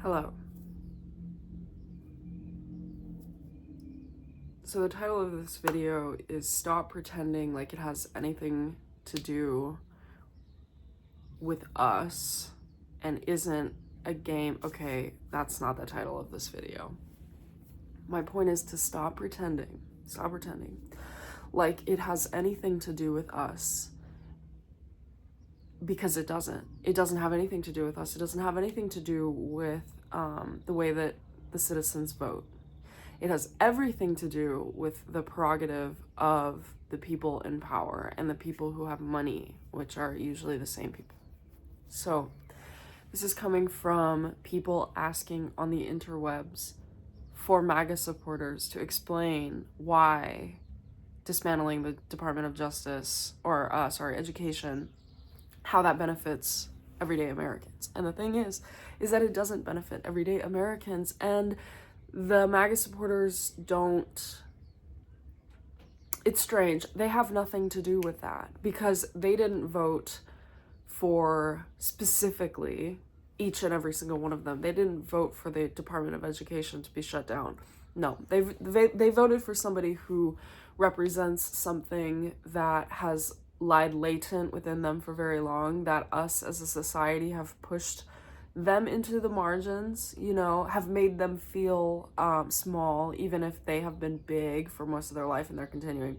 Hello. So the title of this video is Stop Pretending Like It Has Anything to Do with Us and Isn't a Game. Okay, that's not the title of this video. My point is to stop pretending like it has anything to do with us, because it doesn't. It doesn't have anything to do with us. It doesn't have anything to do with the way that the citizens vote. It has everything to do with the prerogative of the people in power and the people who have money, which are usually the same people. So this is coming from people asking on the interwebs for MAGA supporters to explain why dismantling the Department of Justice, or education, how that benefits everyday Americans. And the thing is that it doesn't benefit everyday Americans, and the MAGA supporters don't. It's strange. They have nothing to do with that because they didn't vote for specifically each and every single one of them. They didn't vote for the Department of Education to be shut down. No, they voted for somebody who represents something that has lied latent within them for very long, that us as a society have pushed them into the margins, have made them feel small, even if they have been big for most of their life and they're continuing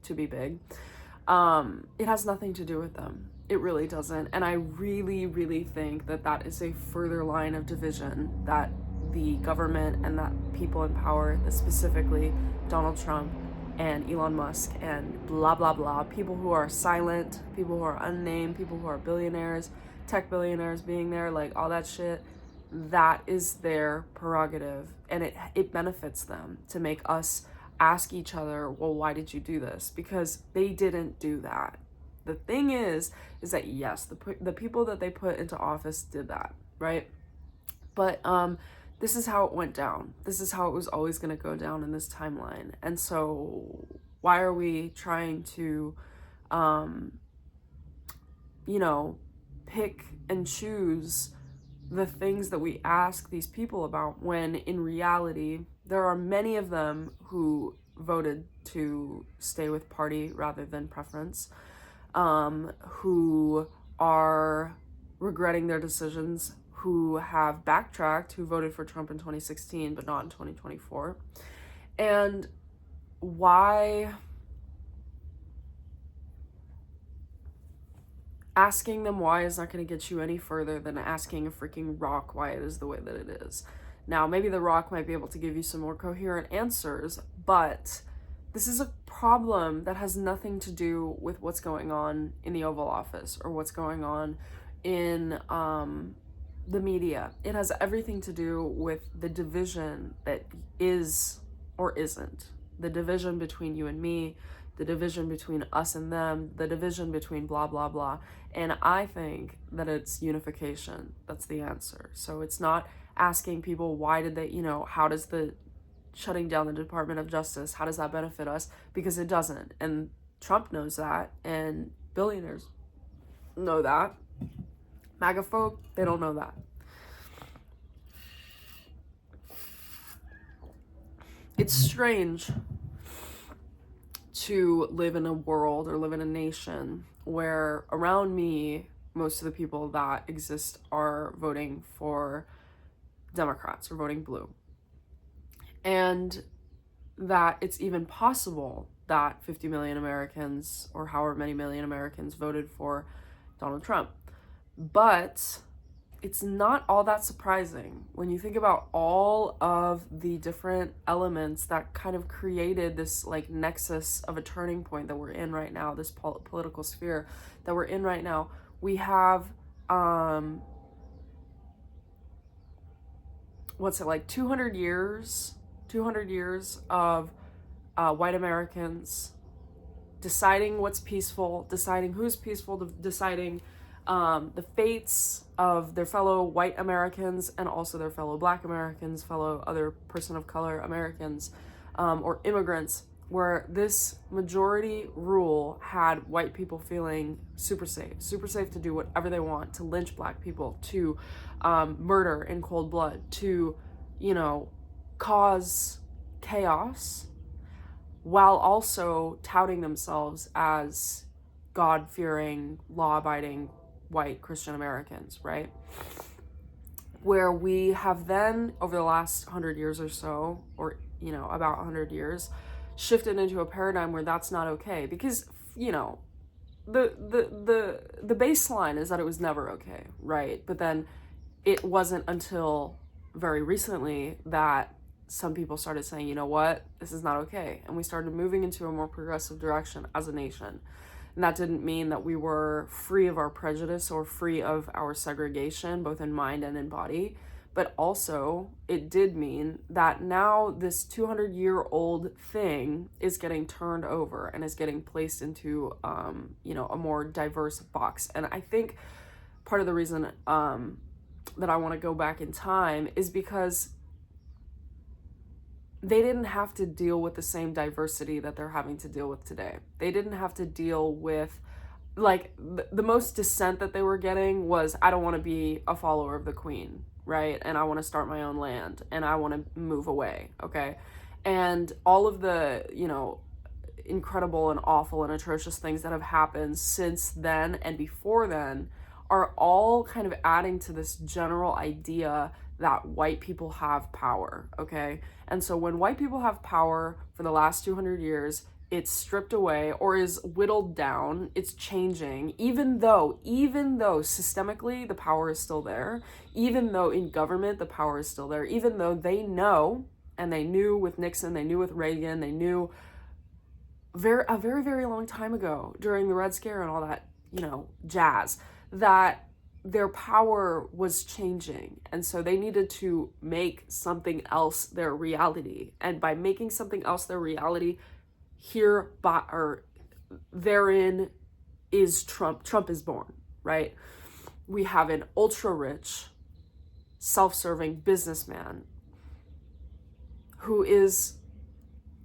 to be big. It has nothing to do with them. It really doesn't. And I really, really think that that is a further line of division that the government and that people in power, specifically Donald Trump and Elon Musk and blah, blah, blah, people who are silent, people who are unnamed, people who are billionaires, tech billionaires being there, like all that shit, that is their prerogative, and it benefits them to make us ask each other, well, why did you do this? Because they didn't do that. The thing is that yes, the people that they put into office did that, right? But this is how it went down. This is how it was always going to go down in this timeline. And so why are we trying to pick and choose the things that we ask these people about, when in reality there are many of them who voted to stay with party rather than preference, who are regretting their decisions, who have backtracked, who voted for Trump in 2016 but not in 2024. And why asking them why is not going to get you any further than asking a freaking rock why it is the way that it is. Now, maybe the rock might be able to give you some more coherent answers, but this is a problem that has nothing to do with what's going on in the Oval Office or what's going on in the media. It has everything to do with the division that is or isn't. The division between you and me, the division between us and them, the division between blah, blah, blah. And I think that it's unification. That's the answer. So it's not asking people why did they, how does the shutting down the Department of Justice, how does that benefit us? Because it doesn't. And Trump knows that, and billionaires know that. MAGA folk, they don't know that. It's strange to live in a world or live in a nation where around me, most of the people that exist are voting for Democrats or voting blue. And that it's even possible that 50 million Americans, or however many million Americans, voted for Donald Trump. But it's not all that surprising when you think about all of the different elements that kind of created this like nexus of a turning point that we're in right now, this political sphere that we're in right now. We have 200 years of white Americans deciding what's peaceful, deciding who's peaceful, deciding the fates of their fellow white Americans and also their fellow black Americans, fellow other person of color Americans, or immigrants, where this majority rule had white people feeling super safe to do whatever they want, to lynch black people, to murder in cold blood, to, you know, cause chaos, while also touting themselves as God-fearing, law-abiding white Christian Americans, right? Where we have then, over the last 100 years or so, or, you know, about 100 years, shifted into a paradigm where that's not okay. Because, you know, the baseline is that it was never okay, right? But then it wasn't until very recently that some people started saying, you know what, this is not okay. And we started moving into a more progressive direction as a nation. And that didn't mean that we were free of our prejudice or free of our segregation, both in mind and in body. But also, it did mean that now this 200-year-old thing is getting turned over and is getting placed into, you know, a more diverse box. And I think part of the reason that I want to go back in time is because they didn't have to deal with the same diversity that they're having to deal with today. They didn't have to deal with, like, the most dissent that they were getting was, I don't want to be a follower of the queen, right? And I want to start my own land, and I want to move away, okay? And all of the, you know, incredible and awful and atrocious things that have happened since then and before then are all kind of adding to this general idea that white people have power, okay? And so when white people have power for the last 200 years, it's stripped away or is whittled down, it's changing, even though systemically the power is still there, even though in government the power is still there, even though they know, and they knew with Nixon, they knew with Reagan, they knew a very, very long time ago during the Red Scare and all that, you know, jazz, that their power was changing. And so they needed to make something else their reality. And by making something else their reality, therein is Trump. Trump is born, right? We have an ultra-rich, self-serving businessman who is,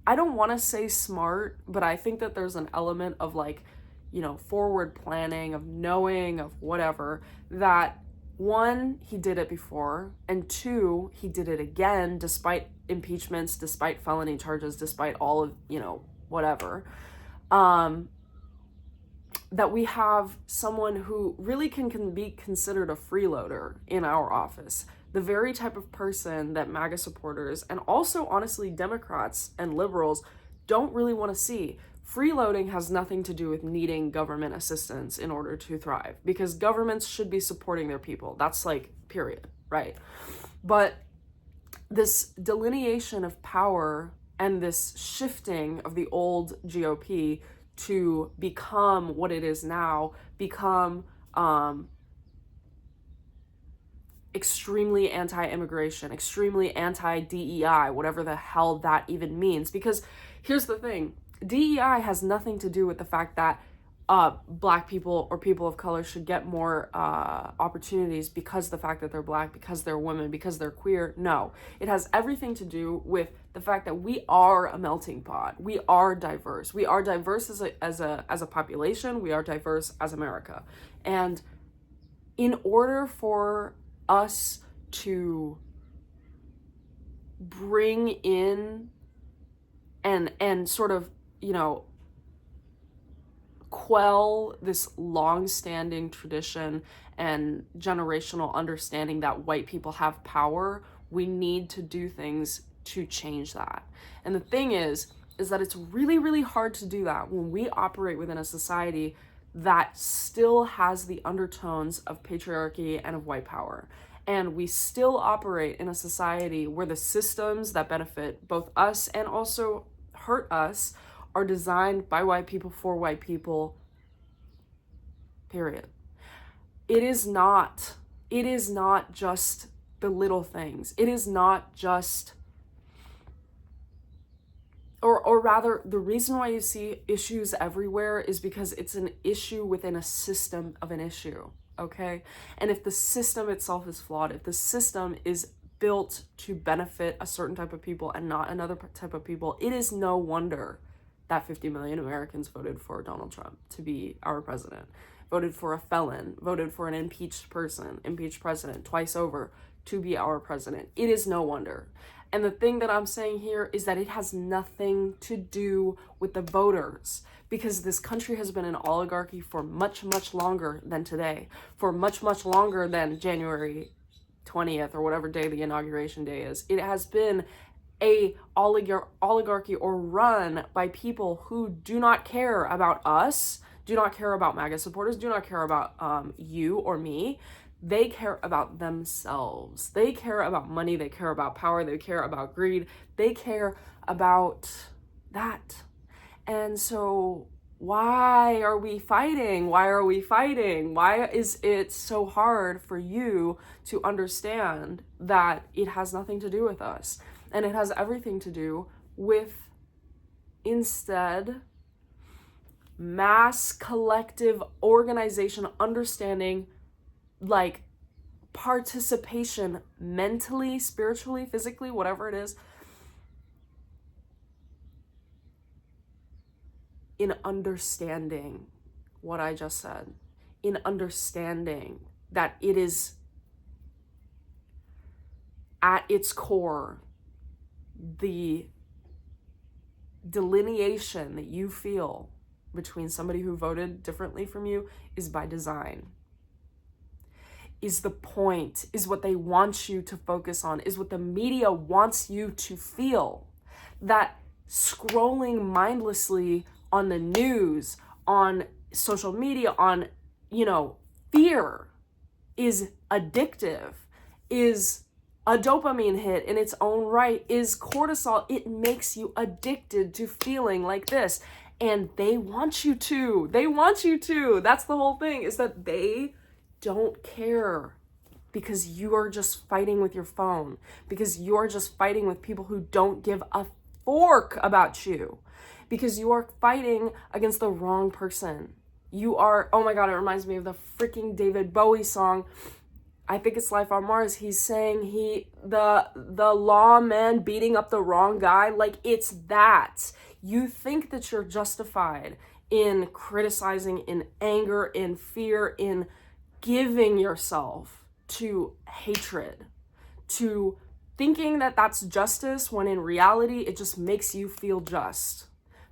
I don't want to say smart, but I think that there's an element of, like, you know, forward planning, of knowing, of whatever, that one, he did it before, and two, he did it again, despite impeachments, despite felony charges, despite all of, you know, whatever, that we have someone who really can be considered a freeloader in our office. The very type of person that MAGA supporters, and also honestly Democrats and liberals, don't really want to see. Freeloading has nothing to do with needing government assistance in order to thrive, because governments should be supporting their people. That's, like, period, right? But this delineation of power and this shifting of the old GOP to become what it is now, become extremely anti-immigration, extremely anti-DEI, whatever the hell that even means. Because here's the thing, DEI has nothing to do with the fact that Black people or people of color should get more opportunities because of the fact that they're Black, because they're women, because they're queer. No, it has everything to do with the fact that we are a melting pot. We are diverse. We are diverse as a population. We are diverse as America. And in order for us to bring in and sort of, you know, quell this long-standing tradition and generational understanding that white people have power, we need to do things to change that. And the thing is that it's really, really hard to do that when we operate within a society that still has the undertones of patriarchy and of white power. And we still operate in a society where the systems that benefit both us and also hurt us are designed by white people for white people, period. It is not just the little things. It is not just, or rather, the reason why you see issues everywhere is because it's an issue within a system of an issue, okay? And if the system itself is flawed, if the system is built to benefit a certain type of people and not another type of people, it is no wonder that 50 million Americans voted for Donald Trump to be our president, voted for a felon, voted for an impeached president twice over to be our president. It is no wonder. And the thing that I'm saying here is that it has nothing to do with the voters, because this country has been an oligarchy for much, much longer than today, for much, much longer than January 20th or whatever day the inauguration day is. It has been a oligarchy or run by people who do not care about us, do not care about MAGA supporters, do not care about you or me. They care about themselves. They care about money. They care about power. They care about greed. They care about that. And so why are we fighting? Why are we fighting? Why is it so hard for you to understand that it has nothing to do with us? And it has everything to do with, instead, mass collective organization, understanding, like, participation mentally, spiritually, physically, whatever it is, in understanding what I just said, in understanding that it is at its core, the delineation that you feel between somebody who voted differently from you is by design, is the point, is what they want you to focus on, is what the media wants you to feel. That scrolling mindlessly on the news, on social media, on, fear is addictive, is a dopamine hit in its own right, is cortisol. It makes you addicted to feeling like this. And they want you to. That's the whole thing, is that they don't care, because you are just fighting with your phone, because you are just fighting with people who don't give a fork about you, because you are fighting against the wrong person. You are, oh my God, it reminds me of the freaking David Bowie song. I think it's Life on Mars. He's saying the lawman beating up the wrong guy. Like, it's that. You think that you're justified in criticizing, in anger, in fear, in giving yourself to hatred, to thinking that that's justice, when in reality, it just makes you feel just.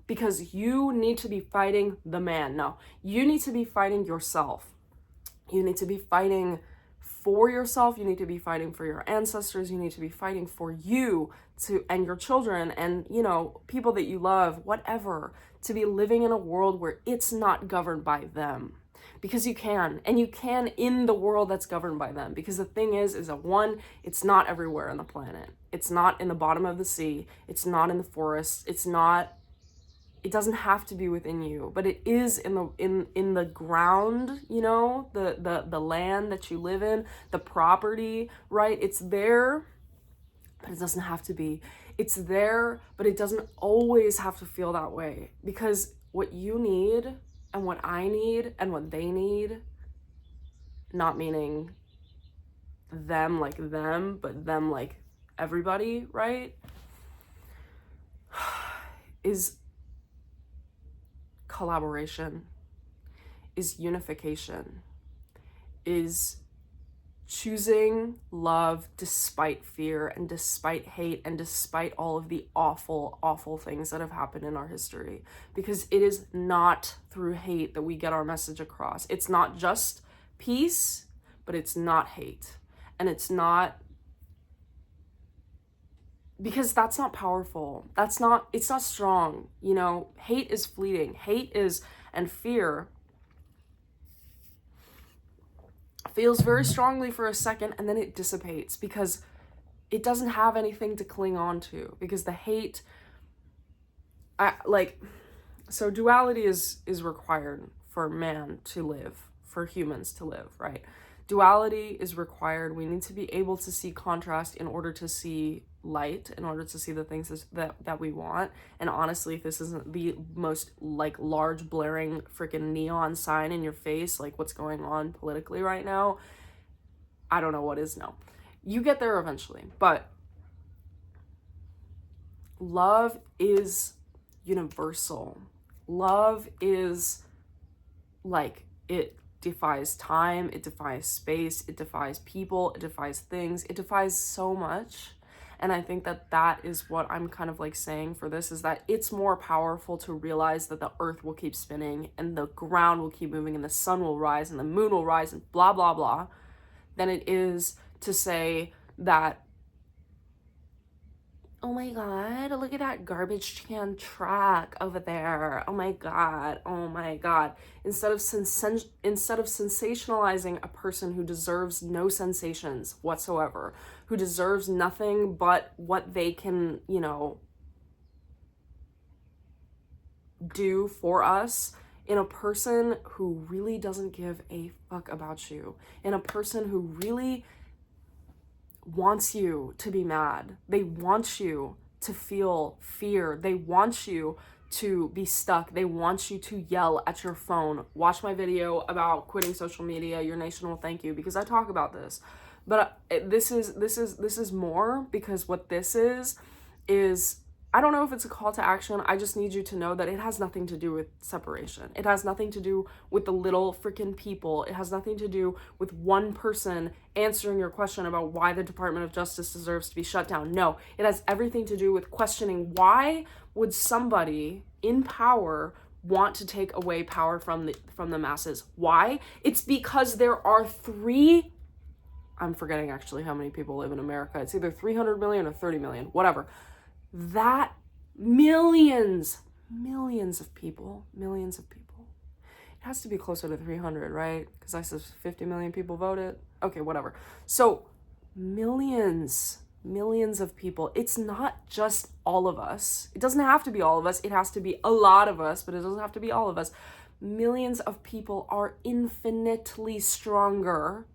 Because you need to be fighting the man. No, you need to be fighting yourself. You need to be fighting for yourself. You need to be fighting for your ancestors. You need to be fighting for you and your children and, people that you love, whatever, to be living in a world where it's not governed by them. Because you can, and you can in the world that's governed by them. Because the thing is that, one, it's not everywhere on the planet. It's not in the bottom of the sea. It's not in the forest. It doesn't have to be within you, but it is in the ground, the land that you live in, the property, right? It's there, but it doesn't have to be. It's there, but it doesn't always have to feel that way, because what you need and what I need and what they need, not meaning them like them, but them like everybody, right? Is collaboration, is unification, is choosing love despite fear and despite hate and despite all of the awful, awful things that have happened in our history. Because it is not through hate that we get our message across. It's not just peace, but it's not hate. And it's not, because that's not powerful. It's not strong. Hate is fleeting. And fear feels very strongly for a second, and then it dissipates, because it doesn't have anything to cling on to, because the hate, so duality is required for man to live, for humans to live, right? Duality is required. We need to be able to see contrast in order to see light, in order to see the things that we want. And honestly, if this isn't the most large blaring freaking neon sign in your face, like what's going on politically right now, I don't know what is. No, you get there eventually. But love is universal. Love is like, it defies time, it defies space, it defies people, it defies things, it defies so much. And I think that that is what I'm kind of like saying for this, is that it's more powerful to realize that the earth will keep spinning and the ground will keep moving and the sun will rise and the moon will rise and blah, blah, blah, than it is to say that, oh my God, look at that garbage can truck over there. Oh my God. Oh my God. Instead of sensationalizing a person who deserves no sensations whatsoever, who deserves nothing but what they can, you know, do for us, in a person who really doesn't give a fuck about you, in a person who really wants you to be mad. They want you to feel fear. They want you to be stuck. They want you to yell at your phone. Watch my video about quitting social media. Your nation will thank you, because I talk about this. But this is more, because what this is I don't know if it's a call to action. I just need you to know that it has nothing to do with separation. It has nothing to do with the little freaking people. It has nothing to do with one person answering your question about why the Department of Justice deserves to be shut down. No, it has everything to do with questioning, why would somebody in power want to take away power from the masses? Why? It's because there are I'm forgetting actually how many people live in America. It's either 300 million or 30 million, whatever. That millions of people. It has to be closer to 300, right? Because I said 50 million people voted. Okay, whatever. So millions of people. It's not just all of us. It doesn't have to be all of us. It has to be a lot of us, but it doesn't have to be all of us. Millions of people are infinitely stronger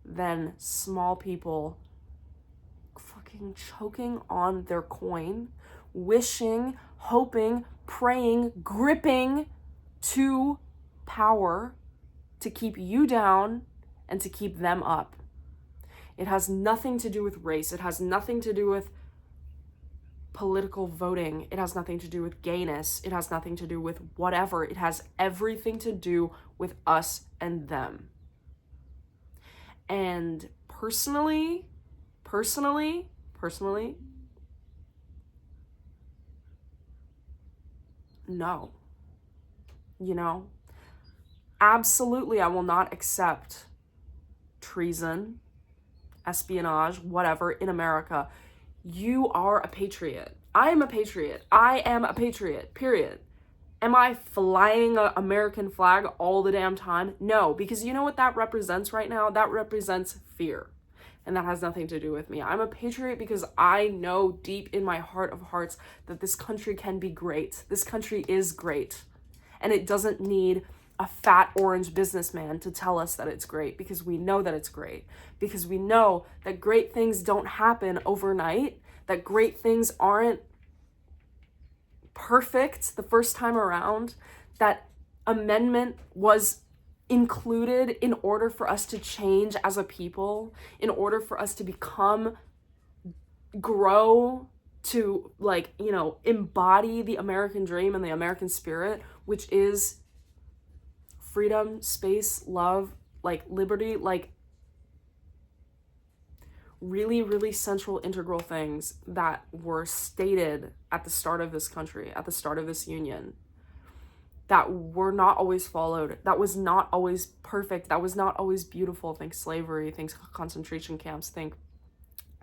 than small people fucking choking on their coin, wishing, hoping, praying, gripping to power to keep you down and to keep them up. It has nothing to do with race. It has nothing to do with political voting. It has nothing to do with gayness. It has nothing to do with whatever. It has everything to do with us and them. And personally, no. You know, absolutely, I will not accept treason, espionage, whatever in America. You are a patriot. I am a patriot. I am a patriot, period. Am I flying an American flag all the damn time? No, because you know what that represents right now? That represents fear. And that has nothing to do with me. I'm a patriot because I know deep in my heart of hearts that this country can be great. This country is great. And it doesn't need a fat orange businessman to tell us that it's great, because we know that it's great. Because we know that great things don't happen overnight, that great things aren't perfect the first time around, that amendment was included in order for us to change as a people, in order for us to grow to, like, you know, embody the American dream and the American spirit, which is freedom, space, love, like liberty, like really, really central, integral things that were stated at the start of this country, at the start of this union, that were not always followed, that was not always perfect, that was not always beautiful. Think slavery, think concentration camps, think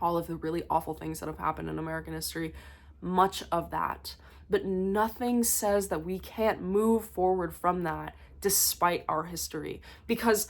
all of the really awful things that have happened in American history, much of that. But nothing says that we can't move forward from that despite our history, because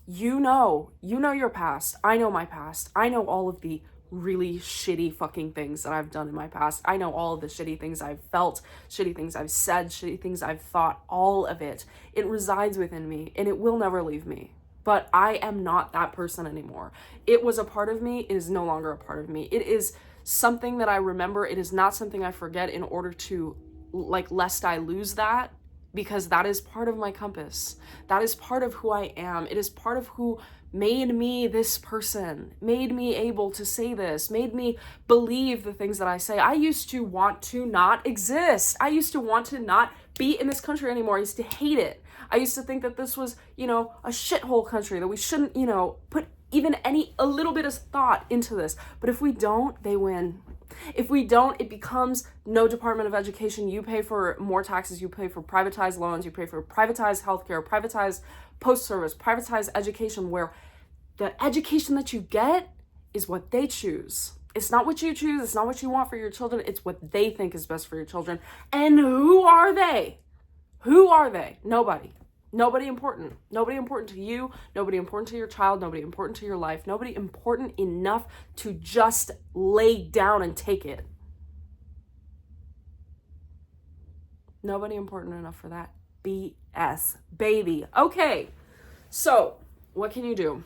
you know your past. I know my past. I know all of the really shitty fucking things that I've done in my past. I know all of the shitty things I've felt, shitty things I've said, shitty things I've thought, all of it. It resides within me and it will never leave me. But I am not that person anymore. It was a part of me. It is no longer a part of me. It is something that I remember. It is not something I forget in order to, like, lest I lose that. because that is part of my compass. That is part of who I am. It is part of who made me this person, made me able to say this, made me believe the things that I say. I used to want to not exist. I used to want to not be in this country anymore. I used to hate it. I used to think that this was, a shithole country, that we shouldn't, put even a little bit of thought into this. But if we don't, they win. If we don't, it becomes no Department of Education. You pay for more taxes, you pay for privatized loans, you pay for privatized healthcare, privatized post-service, privatized education, where the education that you get is what they choose. It's not what you choose, it's not what you want for your children, it's what they think is best for your children. And who are they? Who are they? Nobody. Nobody important. Nobody important to you. Nobody important to your child. Nobody important to your life. Nobody important enough to just lay down and take it. Nobody important enough for that BS, baby. Okay, so what can you do?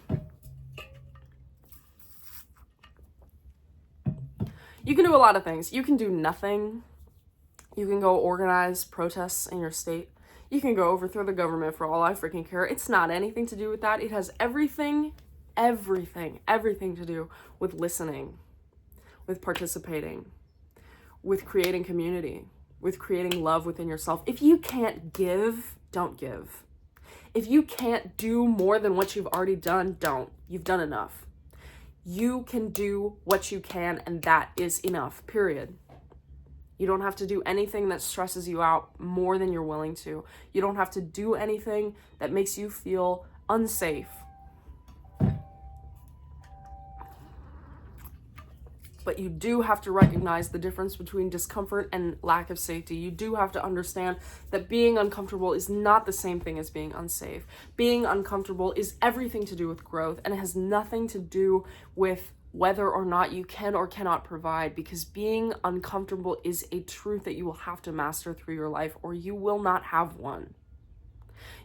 You can do a lot of things. You can do nothing. You can go organize protests in your state. You can go overthrow the government for all I freaking care. It's not anything to do with that. It has everything to do with listening, with participating, with creating community, with creating love within yourself. If you can't give, don't give. If you can't do more than what you've already done, don't. You've done enough. You can do what you can, and that is enough, period. You don't have to do anything that stresses you out more than you're willing to. You don't have to do anything that makes you feel unsafe. But you do have to recognize the difference between discomfort and lack of safety. You do have to understand that being uncomfortable is not the same thing as being unsafe. Being uncomfortable is everything to do with growth, and it has nothing to do with whether or not you can or cannot provide, because being uncomfortable is a truth that you will have to master through your life, or you will not have one.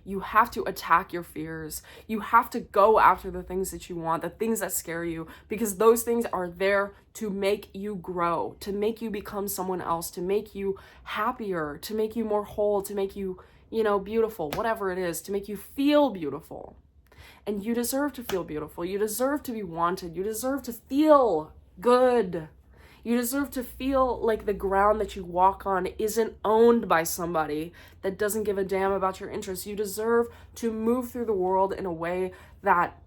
You have to attack your fears. You have to go after the things that you want, the things that scare you, because those things are there to make you grow, to make you become someone else, to make you happier, to make you more whole, to make you, beautiful, whatever it is, to make you feel beautiful. And you deserve to feel beautiful. You deserve to be wanted. You deserve to feel good. You deserve to feel like the ground that you walk on isn't owned by somebody that doesn't give a damn about your interests. You deserve to move through the world in a way that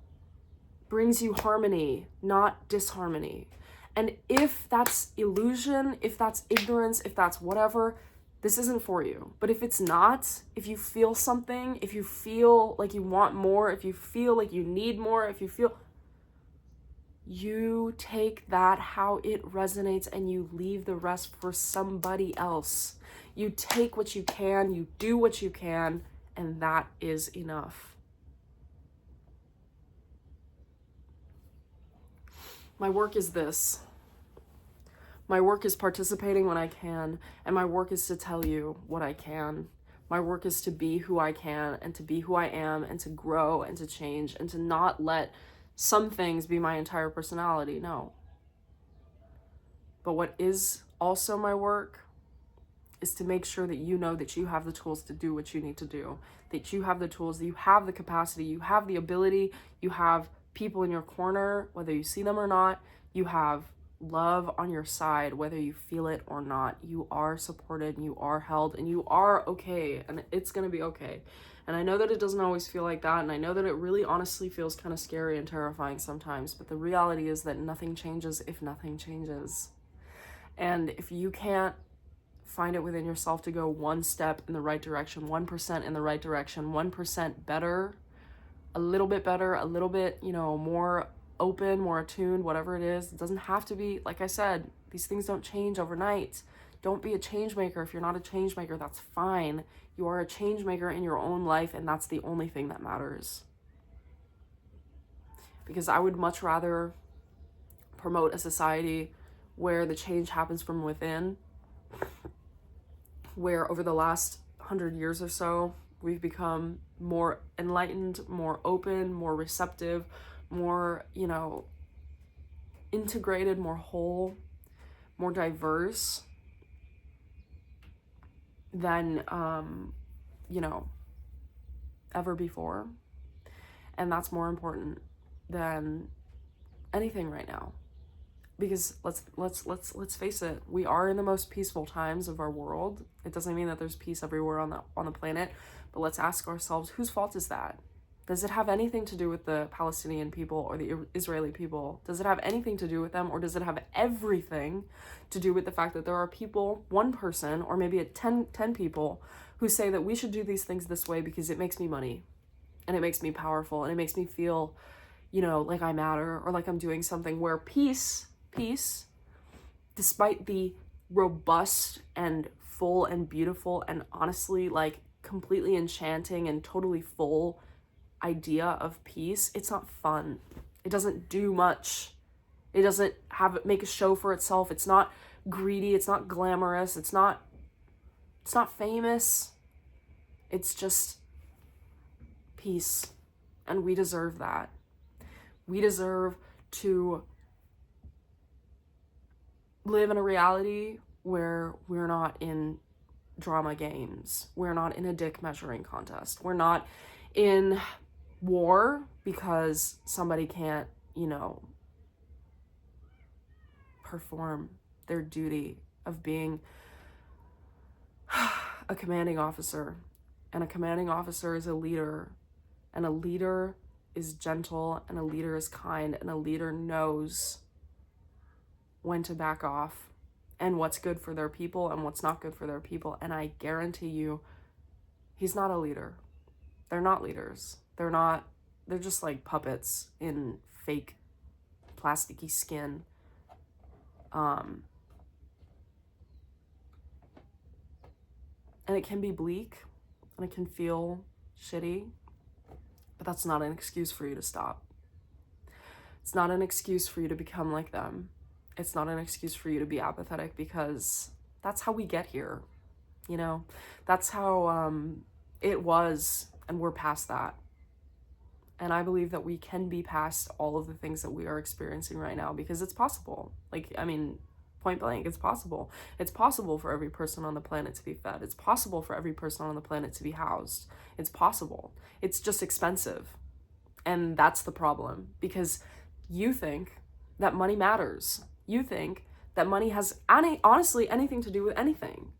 brings you harmony, not disharmony. And if that's illusion, if that's ignorance, if that's whatever, this isn't for you. But if it's not, if you feel something, if you feel like you want more, if you feel like you need more, if you feel, you take that how it resonates and you leave the rest for somebody else. You take what you can, you do what you can, and that is enough. My work is this. My work is participating when I can, and my work is to tell you what I can. My work is to be who I can, and to be who I am, and to grow, and to change, and to not let some things be my entire personality, no. But what is also my work is to make sure that you know that you have the tools to do what you need to do, that you have the tools, that you have the capacity, you have the ability, you have people in your corner, whether you see them or not, you have love on your side, whether you feel it or not. You are supported, you are held, and you are okay, and it's gonna be okay. And I know that it doesn't always feel like that, and I know that it really honestly feels kind of scary and terrifying sometimes, but the reality is that nothing changes if nothing changes. And if you can't find it within yourself to go one step in the right direction, 1% in the right direction, 1% better, a little bit better, a little bit, more open, more attuned, whatever it is. It doesn't have to be, like I said, these things don't change overnight. Don't be a change maker. If you're not a change maker, that's fine. You are a change maker in your own life, and that's the only thing that matters. Because I would much rather promote a society where the change happens from within, where over the last 100 years or so, we've become more enlightened, more open, more receptive, more, integrated, more whole, more diverse than you know, ever before. And that's more important than anything right now. Because let's face it, we are in the most peaceful times of our world. It doesn't mean that there's peace everywhere on the planet, but let's ask ourselves, whose fault is that? Does it have anything to do with the Palestinian people or the Israeli people? Does it have anything to do with them, or does it have everything to do with the fact that there are people, one person, or maybe 10 people, who say that we should do these things this way because it makes me money, and it makes me powerful, and it makes me feel, you know, like I matter, or like I'm doing something, where peace, despite the robust and full and beautiful and honestly like completely enchanting and totally full idea of peace, it's not fun. It doesn't do much. It doesn't make a show for itself. It's not greedy. It's not glamorous. It's not famous. It's just peace. And we deserve that. We deserve to live in a reality where we're not in drama games. We're not in a dick measuring contest. We're not in war because somebody can't, you know, perform their duty of being a commanding officer. And a commanding officer is a leader. And a leader is gentle, and a leader is kind, and a leader knows when to back off and what's good for their people and what's not good for their people. And I guarantee you, he's not a leader. They're not leaders. They're just like puppets in fake plasticky skin. And it can be bleak and it can feel shitty, but that's not an excuse for you to stop. It's not an excuse for you to become like them. It's not an excuse for you to be apathetic, because that's how we get here, you know? That's how it was, and we're past that. And I believe that we can be past all of the things that we are experiencing right now, because it's possible. Like, I mean, point blank, it's possible. It's possible for every person on the planet to be fed. It's possible for every person on the planet to be housed. It's possible. It's just expensive. And that's the problem, because you think that money matters. You think that money has honestly anything to do with anything,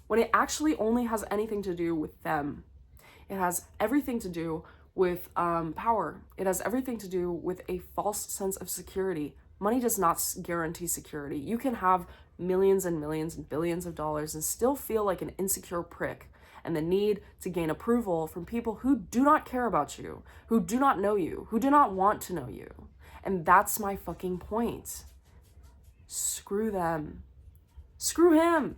when it actually only has anything to do with them. It has everything to do with power. It has everything to do with a false sense of security. Money does not guarantee security. You can have millions and millions and billions of dollars and still feel like an insecure prick, and the need to gain approval from people who do not care about you, who do not know you, who do not want to know you. And that's my fucking point. Screw them. Screw him.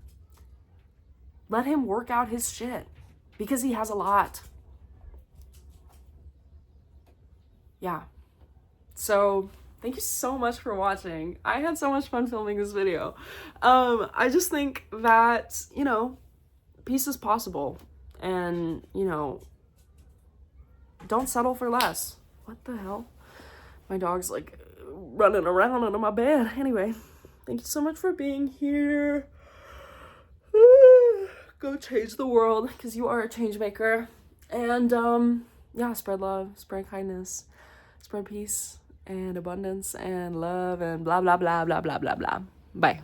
Let him work out his shit, because he has a lot. Yeah. So thank you so much for watching. I had so much fun filming this video. I just think that, you know, peace is possible, and, you know, don't settle for less. What the hell? My dog's like running around under my bed. Anyway, thank you so much for being here. Go change the world, because you are a change maker. And yeah, spread love, spread kindness, spread peace and abundance and love and blah blah blah blah blah blah blah. Bye.